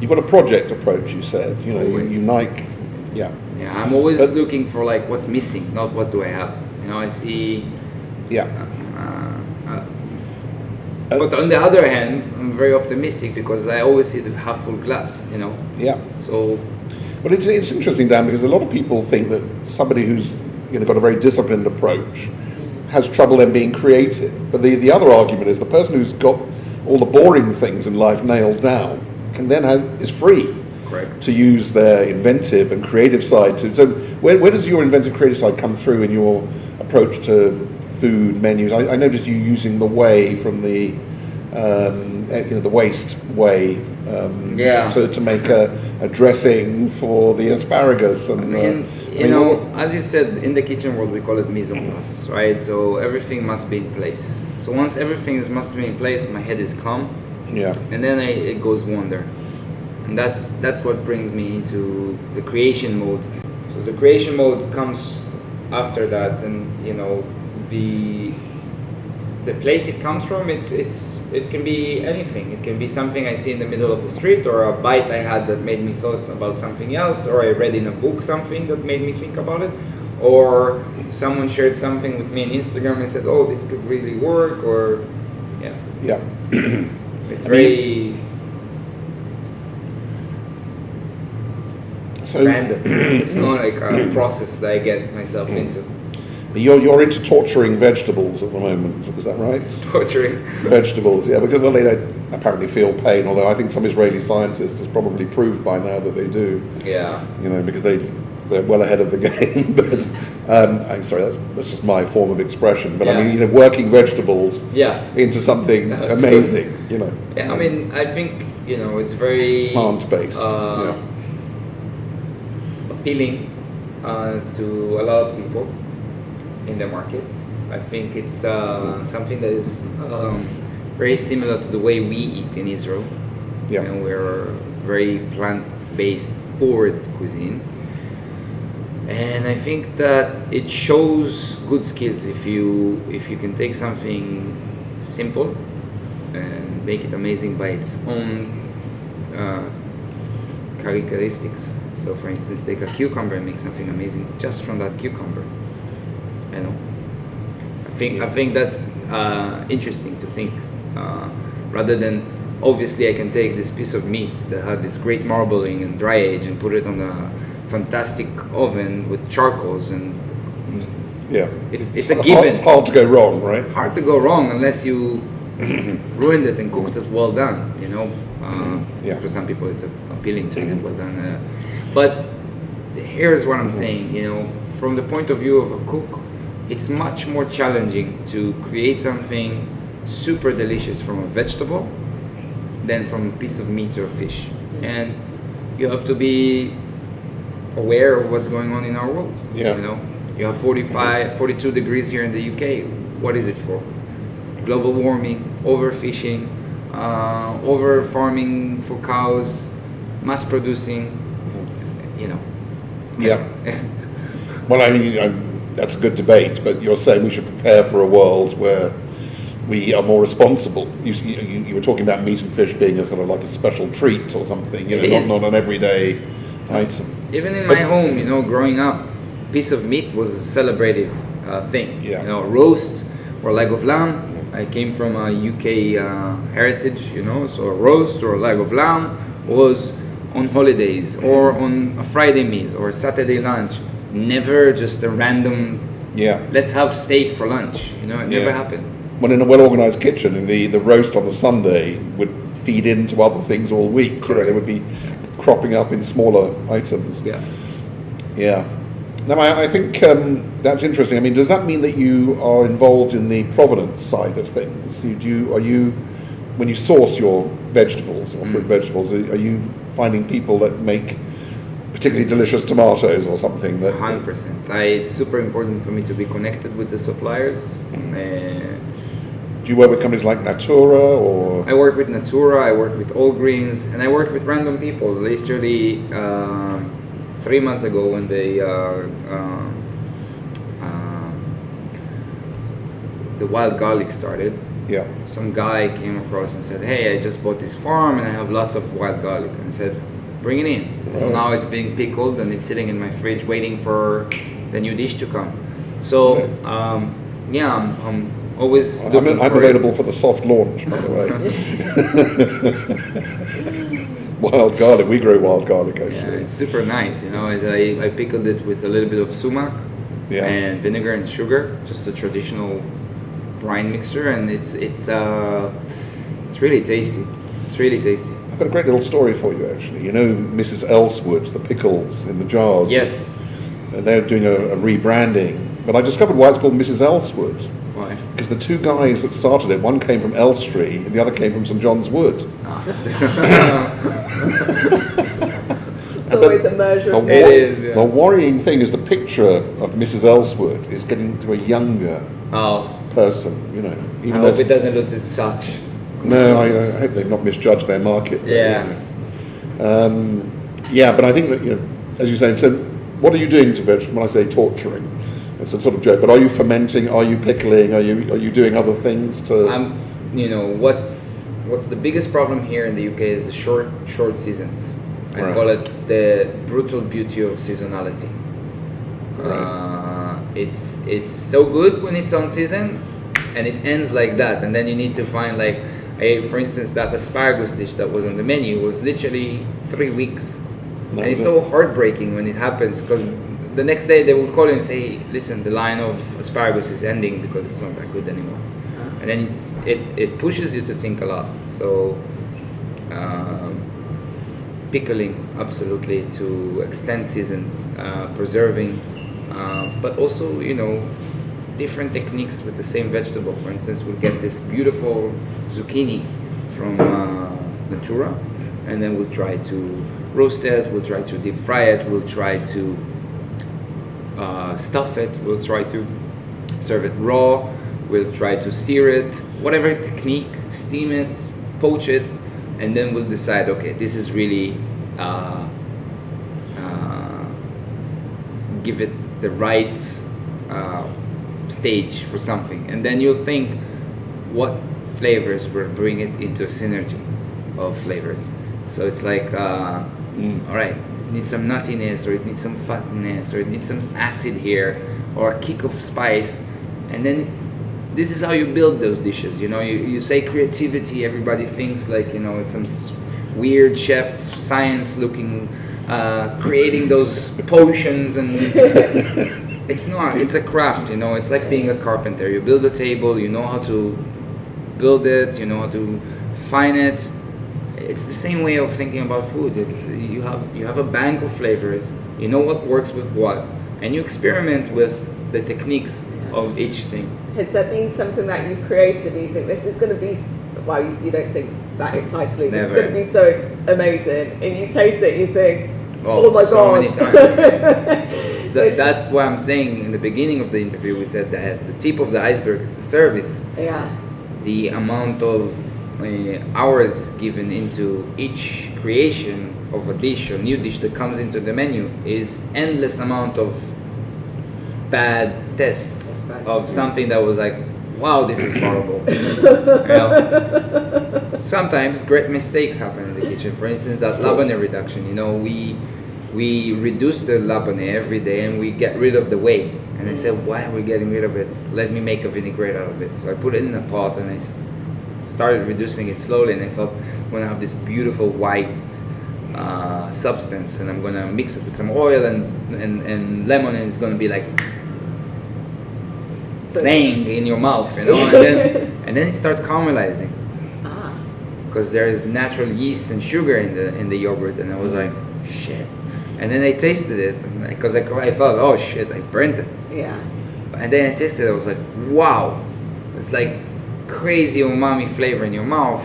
S3: You've got a project approach. You said you like,
S5: Yeah, I'm always looking for like what's missing, not what do I have. I see. But on the other hand, I'm very optimistic because I always see the half full glass.
S3: Yeah.
S5: So.
S3: Well, it's interesting, Dan, because a lot of people think that somebody who's got a very disciplined approach has trouble then being creative. But the other argument is the person who's got all the boring things in life nailed down can then is free.
S5: Correct.
S3: To use their inventive and creative side. So where does your inventive creative side come through in your approach to food menus? I noticed you using the whey from the waste whey to make a dressing for the asparagus. And
S5: as you said, in the kitchen world we call it mise en place, right? So everything must be in place. So once everything must be in place, my head is calm.
S3: Yeah.
S5: And then it goes wonder. And that's what brings me into the creation mode. So the creation mode comes after that, and the place it comes from, it can be anything. It can be something I see in the middle of the street, or a bite I had that made me thought about something else, or I read in a book something that made me think about it, or someone shared something with me on Instagram and said, "Oh, this could really work," or it's very. Random. It's not like a process that I get myself into.
S3: You're into torturing vegetables at the moment, is that right?
S5: Torturing
S3: vegetables, yeah, because they don't apparently feel pain. Although I think some Israeli scientists has probably proved by now that they do.
S5: Yeah.
S3: Because they're well ahead of the game. But I'm sorry, that's just my form of expression, but I
S5: Yeah.
S3: mean, working vegetables
S5: Yeah.
S3: into something amazing,
S5: Yeah, I mean, I think it's very
S3: plant-based.
S5: appealing to a lot of people in the market. I think it's something that is very similar to the way we eat in Israel.
S3: Yeah.
S5: We're very plant-based forward cuisine. And I think that it shows good skills if you can take something simple and make it amazing by its own characteristics. So, for instance, take a cucumber and make something amazing just from that cucumber. I think that's interesting to think, rather than obviously I can take this piece of meat that had this great marbling and dry age and put it on a fantastic oven with charcoals, and it's a given.
S3: It's hard to go wrong, right?
S5: Hard to go wrong unless you ruined it and cooked it well done. For some people it's appealing to eat it well done. But here's what I'm saying. From the point of view of a cook, it's much more challenging to create something super delicious from a vegetable than from a piece of meat or fish. And you have to be aware of what's going on in our world. You have 42 degrees here in the UK. What is it for? Global warming, overfishing, over farming for cows, mass producing.
S3: Well, I mean, that's a good debate, but you're saying we should prepare for a world where we are more responsible. You were talking about meat and fish being a sort of like a special treat or something, not an everyday item.
S5: Even in my home, growing up, piece of meat was a celebrated thing. Roast or leg of lamb. I came from a UK heritage, so a roast or a leg of lamb was on holidays or on a Friday meal or Saturday lunch. Never just a random, let's have steak for lunch. It never happened.
S3: Well, in a well-organized kitchen, the roast on the Sunday would feed into other things all week. They would be cropping up in smaller items. Yeah. Now, I think that's interesting. I mean, does that mean that you are involved in the provenance side of things? Are you, when you source your vegetables or fruit vegetables, are you finding people that make particularly delicious tomatoes or something?
S5: 100%. It's super important for me to be connected with the suppliers.
S3: Do you work with companies like Natura or?
S5: I work with Natura, I work with All Greens, and I work with random people. Literally 3 months ago when the wild garlic started, some guy came across and said, hey, I just bought this farm and I have lots of wild garlic. And I said, bring it in. So now it's being pickled and it's sitting in my fridge waiting for the new dish to come. So I'm always looking
S3: I'm
S5: for
S3: available for the soft launch, by the way. Wild garlic, we grow wild garlic actually.
S5: Yeah, it's super nice. I pickled it with a little bit of sumac and vinegar and sugar, just a traditional brine mixture, and it's really tasty. It's really tasty.
S3: I've got a great little story for you actually. Mrs. Elswood, the pickles in the jars.
S5: Yes.
S3: And they're doing a rebranding. But I discovered why it's called Mrs. Elswood.
S5: Why?
S3: Because the two guys that started it, one came from Elstree and the other came from St John's Wood.
S4: It's always a measure of
S3: The worrying thing is the picture of Mrs. Elswood is getting to a younger person,
S5: I hope it doesn't lose its touch.
S3: No, I hope they've not misjudged their market. But I think that, as you say, so what are you doing to vegetables? When I say torturing, it's a sort of joke, but are you fermenting, are you pickling, are you doing other things to...
S5: What's the biggest problem here in the UK is the short seasons. I call it the brutal beauty of seasonality. It's so good when it's on season, and it ends like that, and then you need to find for instance, that asparagus dish that was on the menu was literally 3 weeks, and it's so heartbreaking when it happens, because the next day they will call you and say, listen, the line of asparagus is ending because it's not that good anymore, and then it pushes you to think a lot. So pickling, absolutely, to extend seasons, preserving, but also, different techniques with the same vegetable. For instance, we'll get this beautiful zucchini from Natura, and then we'll try to roast it, we'll try to deep fry it, we'll try to stuff it, we'll try to serve it raw, we'll try to sear it, whatever technique, steam it, poach it, and then we'll decide, okay, this is really give it the right stage for something, and then you'll think what flavors will bring it into a synergy of flavors. So it's like, all right, it needs some nuttiness, or it needs some fatness, or it needs some acid here, or a kick of spice, and then this is how you build those dishes. You say creativity, everybody thinks like it's some weird chef science looking, creating those potions, and it's not. It's a craft. It's like being a carpenter. You build a table. You know how to build it. You know how to fine it. It's the same way of thinking about food. It's you have a bank of flavors. You know what works with what, and you experiment with the techniques of each thing.
S4: Has there been something that you've created and you think this is going to be, well, you don't think that excitedly, this is going to be so amazing, and you taste it, you think, oh my
S5: so
S4: god.
S5: Many times. That's why I'm saying in the beginning of the interview, we said that the tip of the iceberg is the service.
S4: Yeah.
S5: The amount of hours given into each creation of a dish or new dish that comes into the menu is endless amount of bad tests of something that was like, wow, this is horrible. Sometimes great mistakes happen in the kitchen. For instance, that labane reduction. We reduce the labane every day and we get rid of the whey. And I said, why are we getting rid of it? Let me make a vinaigrette out of it. So I put it in a pot and I started reducing it slowly. And I thought, I'm gonna have this beautiful white substance, and I'm gonna mix it with some oil and lemon, and it's gonna be like saying in your mouth, and then it started caramelizing because there is natural yeast and sugar in the yogurt, and I was like, shit. And then I tasted it because I thought, oh shit, I burnt it.
S4: Yeah.
S5: And then I tasted it, I was like, wow, it's like crazy umami flavor in your mouth,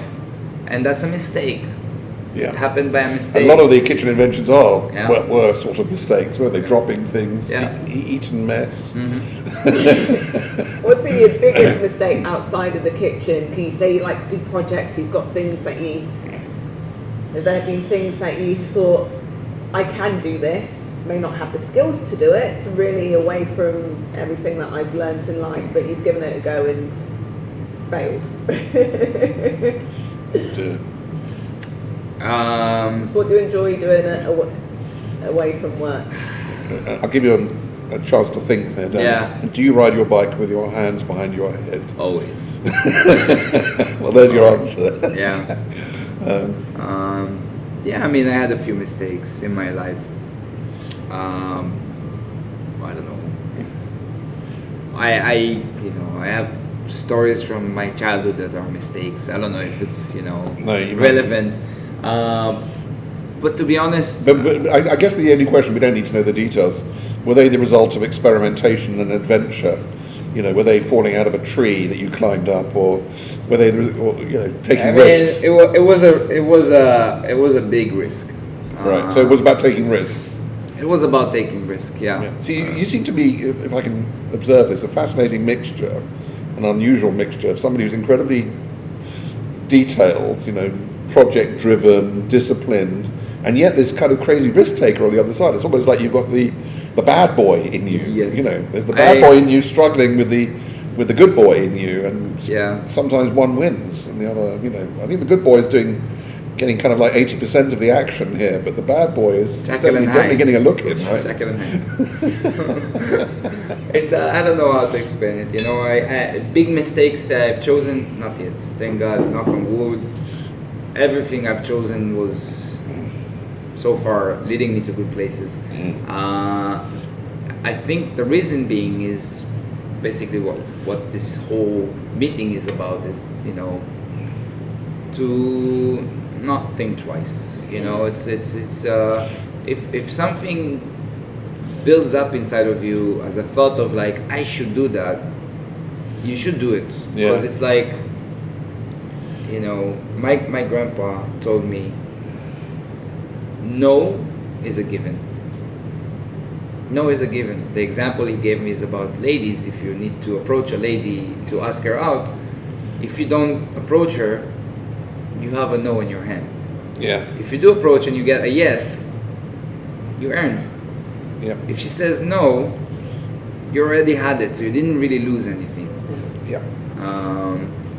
S5: and that's a mistake.
S3: Yeah.
S5: It happened by a mistake.
S3: A lot of the kitchen inventions were sort of mistakes, were they? Dropping things, eaten mess.
S5: Mm-hmm.
S4: What's been your biggest mistake outside of the kitchen? Can you say you like to do projects, you've got things that have there been things that you thought, I can do this, may not have the skills to do it, it's really away from everything that I've learnt in life, but you've given it a go and failed? What do you enjoy doing away from work?
S3: I'll give you a chance to think there, Dan.
S5: Yeah.
S3: Do you ride your bike with your hands behind your head?
S5: Always.
S3: Well, there's your answer.
S5: Yeah. I mean, I had a few mistakes in my life. I don't know. I have stories from my childhood that are mistakes. I don't know if it's relevant. But to be honest,
S3: but I guess the only question, we don't need to know the details. Were they the result of experimentation and adventure? Were they falling out of a tree that you climbed up, or were they, taking risks?
S5: It was a big risk.
S3: Right. So it was about taking risks.
S5: It was about taking risk. Yeah.
S3: So you seem to be, if I can observe this, a fascinating mixture, an unusual mixture of somebody who's incredibly detailed, project-driven, disciplined, and yet this kind of crazy risk taker on the other side. It's almost like you've got the bad boy in you.
S5: Yes.
S3: There's the bad boy in you struggling with the the good boy in you, and sometimes one wins and the other. I think the good boy is getting kind of like 80% of the action here, but the bad boy is definitely getting a look in, right?
S5: Jekyll and Hyde. It's I don't know how to explain it. I big mistakes I've chosen, not yet. Thank God, knock on wood. Everything I've chosen was so far leading me to good places. I think the reason being is basically what this whole meeting is about is to not think twice. It's if something builds up inside of you as a thought of like, I should do that, you should do it. Because it's like, you know, my grandpa told me, no is a given. No is a given. The example he gave me is about ladies. If you need to approach a lady to ask her out, if you don't approach her, you have a no in your hand.
S3: Yeah.
S5: If you do approach and you get a yes, you earned.
S3: Yeah.
S5: If she says no, you already had it, so you didn't really lose anything.
S3: Yeah.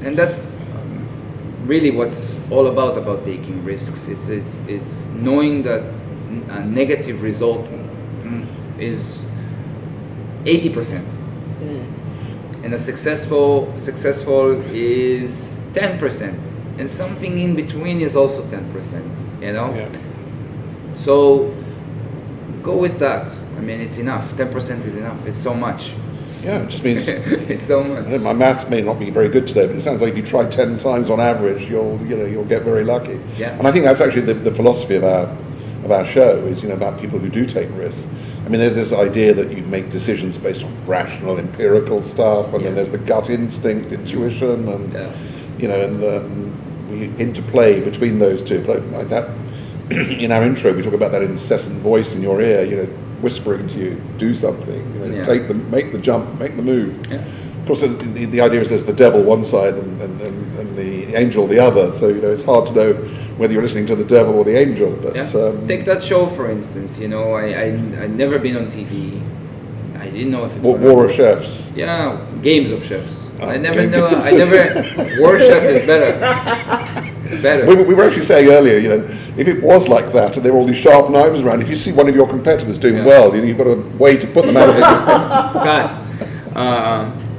S5: And that's really what's all about taking risks. It's knowing that a negative result is 80%, and a successful is 10%, and something in between is also 10%. You know.
S3: Yeah.
S5: So go with that. I mean, it's enough. 10% is enough. It's so much.
S3: Yeah, it just means
S5: It's so much.
S3: I think my maths may not be very good today, but it sounds like if you try 10 times on average, you'll get very lucky.
S5: Yeah.
S3: And I think that's actually the philosophy of our show is, you know, about people who do take risks. I mean, there's this idea that you make decisions based on rational, empirical stuff, and then there's the gut instinct, intuition, and you know, and we interplay between those two. Like that, in our intro, we talk about that incessant voice in your ear, you know, whispering to you, do something, you know, make the jump, make the move. Yeah. Of course, the idea is there's the devil one side and the angel the other. So, you know, it's hard to know whether you're listening to the devil or the angel. But
S5: take that show for instance. You know, I'd never been on TV. I didn't know if it was
S3: War of Chefs.
S5: Yeah, Games of Chefs. I never
S3: Games
S5: know.
S3: of
S5: I never. War Chef is better. It's better.
S3: We were actually saying earlier, you know, if it was like that and there were all these sharp knives around, if you see one of your competitors doing well, you know, you've got a way to put them out of it.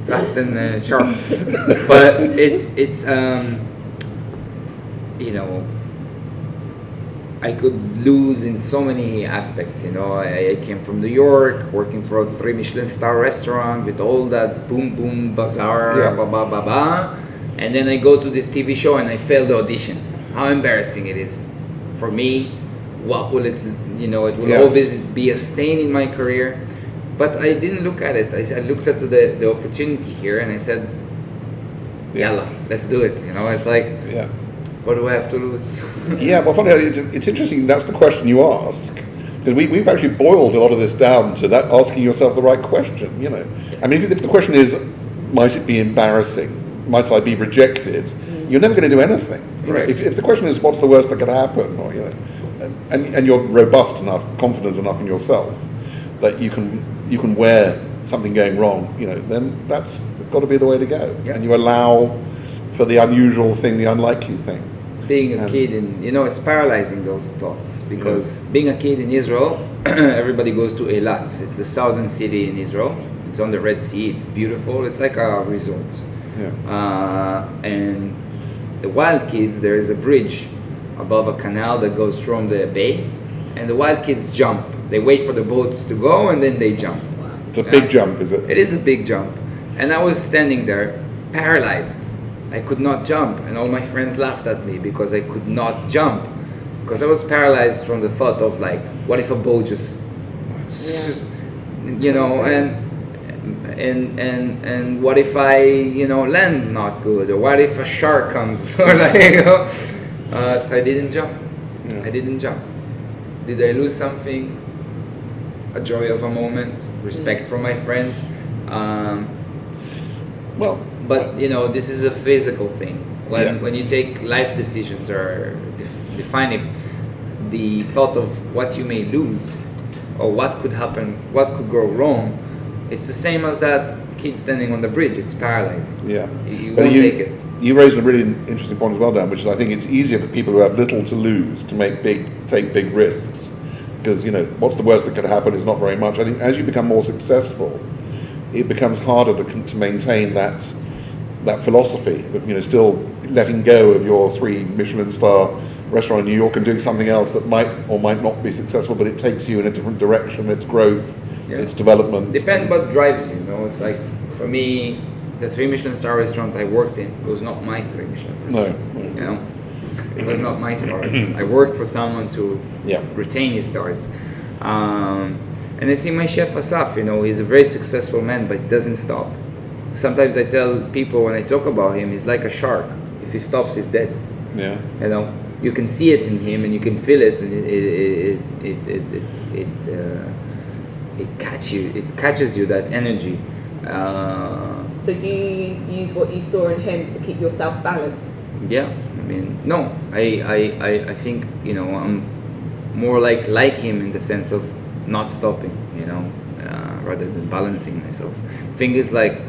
S5: Fast and sharp. But it's you know, I could lose in so many aspects. You know, I came from New York, working for a 3 Michelin star restaurant with all that boom boom bazaar, ba ba ba ba. And then I go to this TV show and I fail the audition. How embarrassing it is for me. What will it, you know, it will always be a stain in my career. But I didn't look at it. I looked at the opportunity here and I said, yalla, let's do it. You know, it's like, what do I have to lose?
S3: Yeah, well, funny, it's interesting. That's the question you ask. Because we've actually boiled a lot of this down to that, asking yourself the right question, you know. I mean, if the question is, might it be embarrassing? Might I be rejected? You're never going to do anything.
S5: Right.
S3: If the question is, what's the worst that could happen? Or, you know, and you're robust enough, confident enough in yourself that you can wear something going wrong, you know, then that's got to be the way to go. Yeah. And you allow for the unusual thing, the unlikely thing.
S5: Being a kid in, you know, it's paralyzing, those thoughts, because being a kid in Israel, everybody goes to Eilat. It's the southern city in Israel. It's on the Red Sea. It's beautiful. It's like a resort. Yeah. And the wild kids, there is a bridge above a canal that goes from the bay, and the wild kids jump. They wait for the boats to go and then they jump.
S3: It's a big jump, is it?
S5: It is a big jump. And I was standing there, paralyzed. I could not jump, and all my friends laughed at me because I could not jump, because I was paralyzed from the thought of like, what if a boat just you know, and what if I, you know, land not good, or what if a shark comes, or like, you know, so I didn't jump. I didn't jump. Did I lose something? A joy of a moment, respect from my friends. But you know, this is a physical thing. When you take life decisions or define if the thought of what you may lose or what could happen, what could go wrong, it's the same as that kid standing on the bridge. It's paralyzing. Yeah, you won't take it.
S3: You raised a really interesting point as well, Dan, which is I think it's easier for people who have little to lose to take big risks, because, you know, what's the worst that could happen is not very much. I think as you become more successful, it becomes harder to maintain that philosophy of, you know, still letting go of your 3 Michelin star restaurant in New York and doing something else that might or might not be successful, but it takes you in a different direction. It's growth, it's development.
S5: Depends what drives you. You know, it's like for me, the 3 Michelin star restaurant I worked in was not my 3 Michelin restaurant. No. You know, it was not my stars. I worked for someone to retain his stars. And I see my chef Asaf, he's a very successful man, but he doesn't stop. Sometimes I tell people when I talk about him, he's like a shark. If he stops, he's dead.
S3: Yeah.
S5: You can see it in him and you can feel it, and it catches you, that energy.
S4: So do you use what you saw in him to keep yourself balanced?
S5: Yeah, no, I think, I'm more like him in the sense of not stopping, rather than balancing myself. I think it's like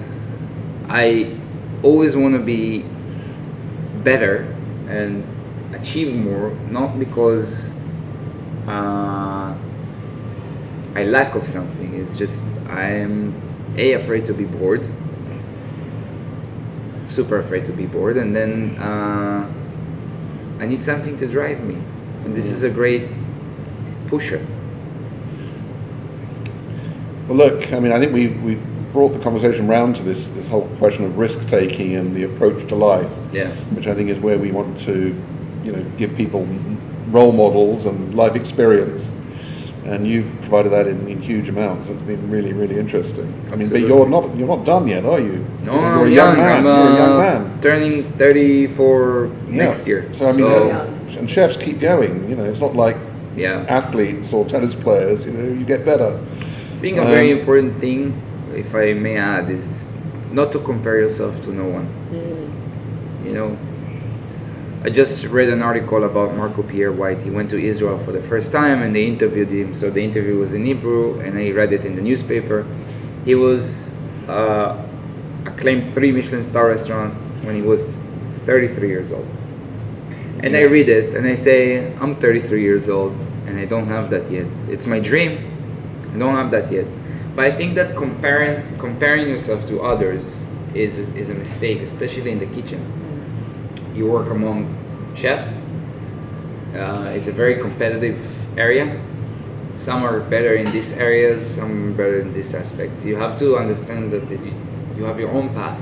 S5: I always want to be better and achieve more, not because I lack of something. It's just I'm afraid to be bored, super afraid to be bored, and then I need something to drive me, and this is a great pusher.
S3: Well, look, I think we've brought the conversation round to this whole question of risk taking and the approach to life.
S5: Yeah.
S3: Which I think is where we want to, give people role models and life experience. And you've provided that in huge amounts. It's been really, really interesting. But you're not done yet, are you?
S5: No,
S3: you're a young man. You're a young man.
S5: Turning 34 next year.
S3: So and chefs keep going. It's not like athletes or tennis players. You get better.
S5: I think a very important thing, if I may add, is not to compare yourself to no one. I just read an article about Marco Pierre White. He went to Israel for the first time and they interviewed him. So the interview was in Hebrew and I read it in the newspaper. He was acclaimed 3 Michelin star restaurant when he was 33 years old. And I read it and I say, I'm 33 years old and I don't have that yet. It's my dream. I don't have that yet. But I think that comparing yourself to others is a mistake, especially in the kitchen. You work among chefs. It's a very competitive area. Some are better in these areas, some are better in these aspects. You have to understand that you have your own path.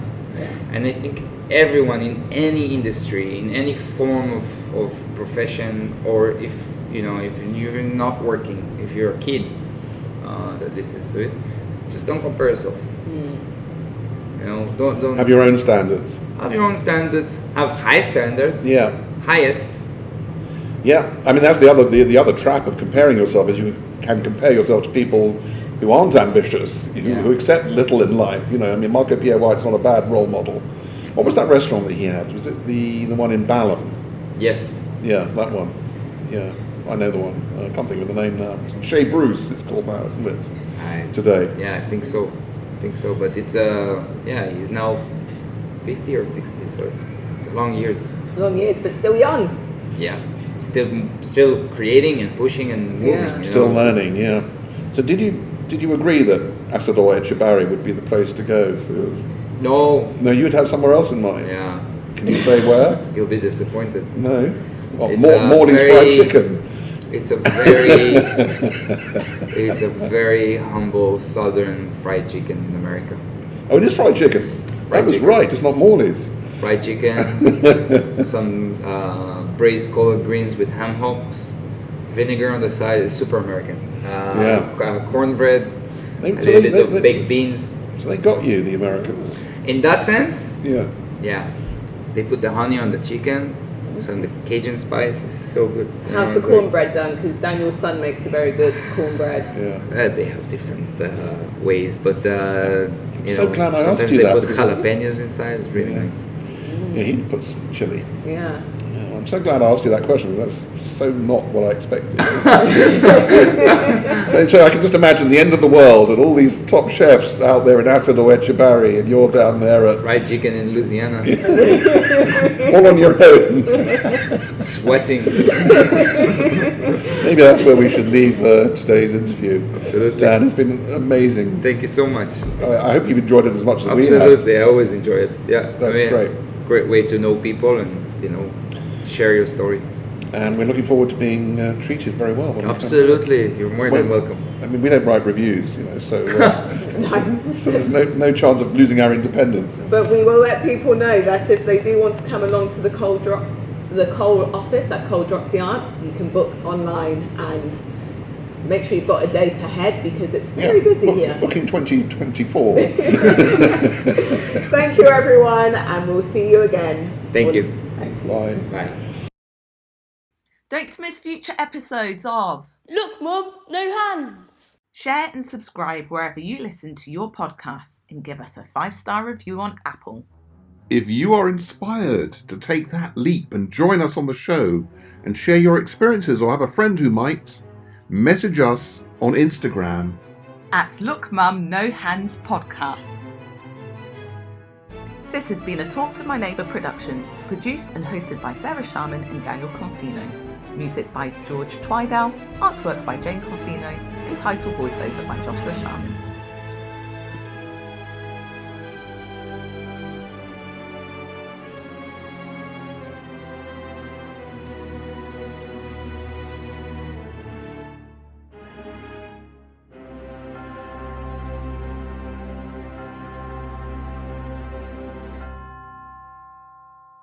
S5: And I think everyone in any industry, in any form of profession, or if you're not working, if you're a kid that listens to it, just don't compare yourself. Don't
S3: have your own standards.
S5: Have your own standards. Have high standards.
S3: Yeah.
S5: Highest.
S3: Yeah. That's the other trap of comparing yourself, is you can compare yourself to people who aren't ambitious, who accept little in life. Marco Pierre White's not a bad role model. What was that restaurant that he had? Was it the one in Balham?
S5: Yes.
S3: Yeah, that one. Yeah, I know the one. I can't think of the name now. Chez Bruce, it's called now, isn't it? Today.
S5: Yeah, I think so. But it's he's now 50 or 60, so it's long years.
S4: Long years, but still young.
S5: Yeah, still creating and pushing and moving.
S3: Still learning. Yeah. So did you agree that Asador Etchebarri would be the place to go for?
S5: No.
S3: No, you'd have somewhere else in mind.
S5: Yeah.
S3: Can you say where?
S5: You'll be disappointed.
S3: No. Morley's fried chicken.
S5: It's a very humble southern fried chicken in America.
S3: Oh, it is fried chicken. That was right. It's not Morley's.
S5: Fried chicken, some braised collard greens with ham hocks, vinegar on the side. It's super American. Cornbread, a little bit of baked beans.
S3: So they got you, the Americans.
S5: In that sense,
S3: yeah.
S5: They put the honey on the chicken. Some the Cajun spice is so good.
S4: How's the cornbread done? Because Daniel's son makes a very good cornbread.
S3: Yeah.
S5: They have different ways, but
S3: so glad I asked you that.
S5: Sometimes they put jalapenos inside. It's really nice.
S3: Yeah, he puts chili.
S4: Yeah.
S3: I'm so glad I asked you that question. That's so not what I expected. so I can just imagine the end of the world and all these top chefs out there in Asador Etchebarri, and you're down there at
S5: fried chicken in Louisiana,
S3: all on your own,
S5: sweating.
S3: Maybe that's where we should leave today's interview.
S5: Absolutely,
S3: Dan, it's been amazing.
S5: Thank you so much.
S3: I hope you've enjoyed it as much as we have.
S5: Absolutely, I always enjoy it. Yeah,
S3: that's great.
S5: It's a great way to know people and share your story.
S3: And we're looking forward to being treated very well.
S5: Absolutely, you're more than welcome.
S3: We don't write reviews, so so there's no chance of losing our independence.
S4: But we will let people know that if they do want to come along to the coal office at Coal Drops Yard, you can book online and make sure you've got a date ahead because it's very busy here.
S3: Booking 2024.
S4: Thank you, everyone, and we'll see you again.
S5: Thank you.
S3: Bye.
S5: Bye.
S1: Don't miss future episodes of
S2: Look, Mum, no hands.
S1: Share and subscribe wherever you listen to your podcasts and give us a 5-star review on Apple.
S3: If you are inspired to take that leap and join us on the show and share your experiences or have a friend who might, message us on Instagram
S1: at Look Mum No Hands Podcast. This has been a Talks with My Neighbour Productions, produced and hosted by Sarah Sharman and Daniel Confino. Music by George Twidell, artwork by Jane Confino, and title voiceover by Joshua Sharman.